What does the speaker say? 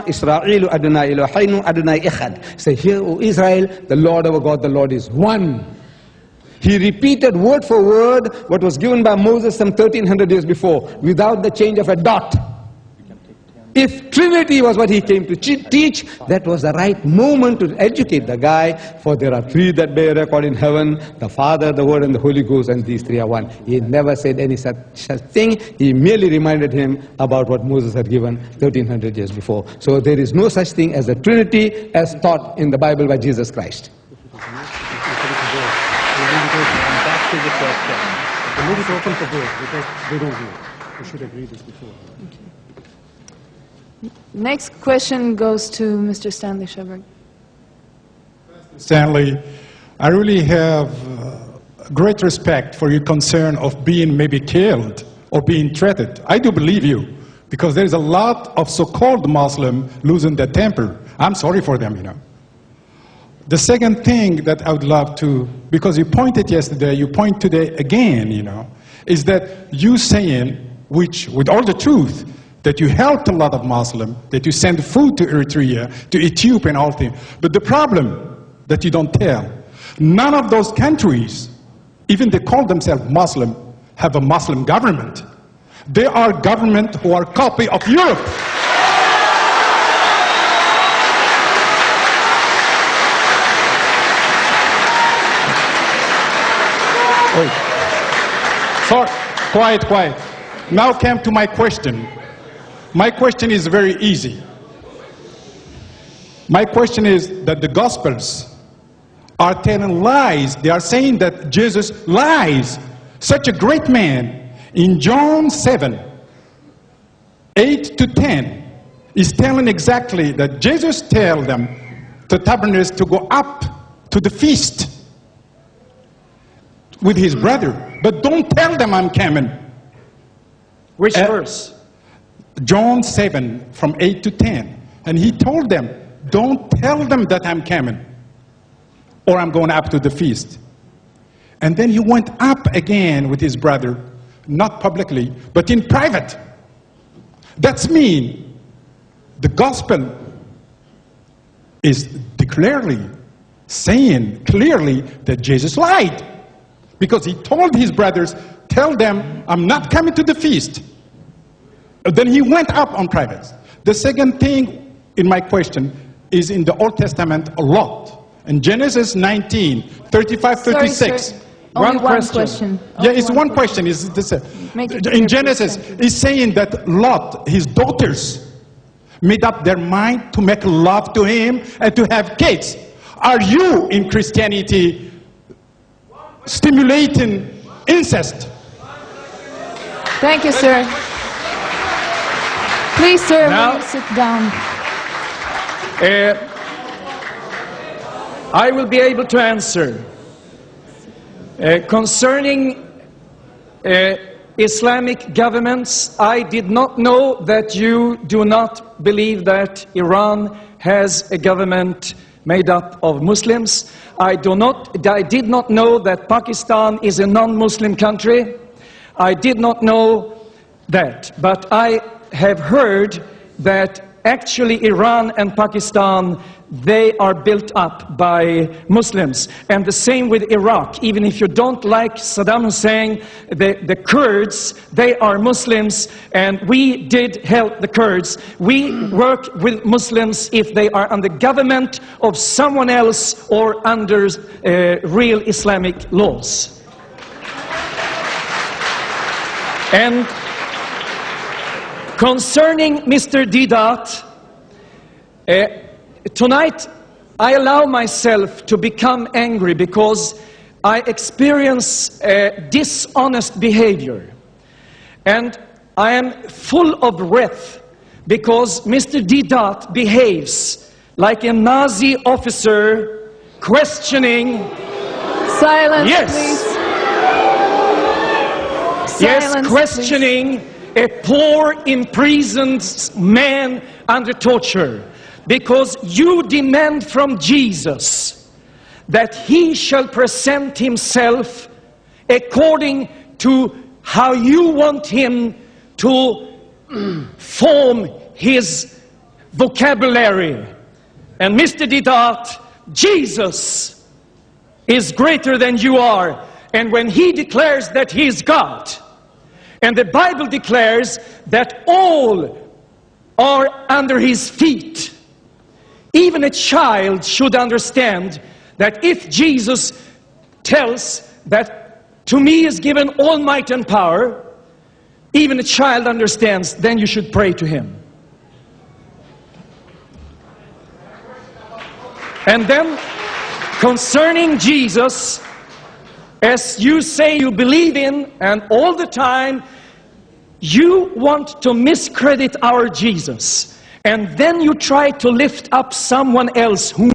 Israelu Adonai Eloheinu Adonai Echad. Say, hear, O Israel, the Lord our God, the Lord is one. He repeated word for word what was given by Moses some 1300 years before, without the change of a dot. If Trinity was what he came to teach, that was the right moment to educate the guy, for there are three that bear record in heaven, the Father, the Word, and the Holy Ghost, and these three are one. He never said any such thing. He merely reminded him about what Moses had given 1300 years before. So there is no such thing as a Trinity as taught in the Bible by Jesus Christ. Next question goes to Mr. Stanley Sjoberg. Stanley, I really have great respect for your concern of being maybe killed or being threatened. I do believe you, because there is a lot of so-called Muslims losing their temper. I'm sorry for them, you know. The second thing that I would love to, because you pointed yesterday, you point today again, you know, is that you saying, which with all the truth, that you helped a lot of Muslims, that you send food to Eritrea, to Ethiopia and all things. But the problem that you don't tell, none of those countries, even they call themselves Muslim, have a Muslim government. They are government who are a copy of Europe. Sorry, quiet. Now come to my question. My question is very easy. My question is that the Gospels are telling lies. They are saying that Jesus lies. Such a great man. In John 7, 8 to 10, is telling exactly that Jesus tells them, the tabernacles, to go up to the feast with his brother. But don't tell them I'm coming. Which verse? John 7, from 8 to 10. And he told them, don't tell them that I'm coming, or I'm going up to the feast. And then he went up again with his brother, not publicly, but in private. That's mean the gospel is clearly saying clearly that Jesus lied. Because he told his brothers, tell them I'm not coming to the feast. Then he went up on private. The second thing in my question is in the Old Testament a lot. In Genesis 19, 35, 36. Sorry, Only one question. Yeah, it's one question. Is this, in Genesis, it's saying that Lot, his daughters, made up their mind to make love to him and to have kids. Are you in Christianity stimulating incest? Thank you, sir. Please, sir, Now, sit down. I will be able to answer. Concerning Islamic governments, I did not know that you do not believe that Iran has a government made up of Muslims. I did not know that Pakistan is a non-Muslim country. I did not know that, but I have heard that actually Iran and Pakistan, they are built up by Muslims. And the same with Iraq. Even if you don't like Saddam Hussein, the Kurds, they are Muslims, and we did help the Kurds. We work with Muslims if they are under government of someone else or under real Islamic laws. And concerning Mr. Deedat, tonight I allow myself to become angry because I experience dishonest behavior. And I am full of wrath because Mr. Deedat behaves like a Nazi officer questioning... Silence, yes, please. yes, Silence, questioning a poor, imprisoned man under torture. Because you demand from Jesus that he shall present himself according to how you want him to form his vocabulary. And Mr. Deedat, Jesus is greater than you are. And when he declares that he is God, and the Bible declares that all are under his feet, even a child should understand that if Jesus tells that to me is given all might and power, even a child understands, then you should pray to him. And then, concerning Jesus, as you say you believe in, and all the time you want to miscredit our Jesus, and then you try to lift up someone else whom